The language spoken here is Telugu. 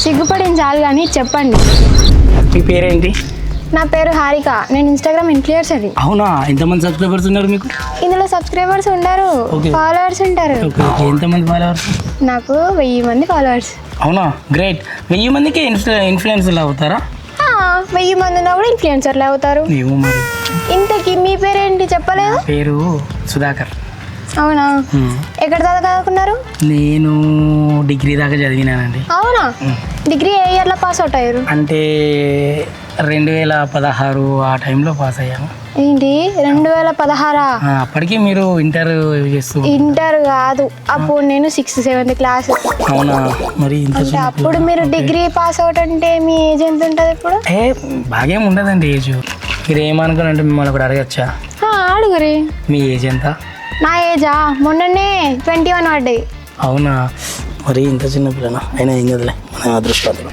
సిగ్గుపడింది చాలు కానీ చెప్పండి. మీ పేరేంటి? నా పేరు హారిక. నేను ఇన్స్టాగ్రామ్ ఇన్ఫ్లుయెన్సర్. అవునా? ఎంతమంది సబ్స్క్రైబర్స్ ఉన్నారు మీకు? ఇందులో సబ్స్క్రైబర్స్ ఉండరు, ఫాలోవర్స్ ఉంటారు. ఎంతమంది ఫాలోవర్స్? నాకు 1000 మంది ఫాలోవర్స్. అవునా, గ్రేట్. 1000 మందికి ఇన్ఫ్లుయెన్సర్లు అవుతారా? 1000 మంది ఉన్నా కూడా ఇన్ఫ్లుయెన్సర్లు అవుతారు. ఏమో మరి. ఇంతకీ మీ పేరేంటి చెప్పలేదు? పేరు సుధాకర్. అవునా, ఎక్కడ దాకా చదువుకున్నారు? నేను డిగ్రీ దాకా చదివినానండి. అవునా, డిగ్రీ ఏ ఇయర్లో పాస్ అవుట్ అయ్యారు? అంటే 2016 ఆ టైంలో పాస్ అయ్యాను. ఏంటి 2016? అప్పటికి మీరు ఇంటర్ చేస్తూ? ఇంటర్ కాదు, అప్పుడు నేను 6th 7th క్లాస్. అవునా, మరి ఇంత అంటే అప్పుడు మీరు డిగ్రీ పాస్ అవుట్ అంటే మీ ఏజ్ ఎంత ఉంటుంది ఇప్పుడు? బాగేం ఉండదండి ఏజ్. మీరు ఏమనుకోనంటే మిమ్మల్ని ఒకటి అడగచ్చా? అడుగురి. మీ ఏజ్ ఎంత? నా ఏజా మొన్ననే 21 పడ్డాయి. అవునా, మరి ఇంత చిన్న పిల్లనా? అయినా ఏం కదలే, మన అదృష్టం.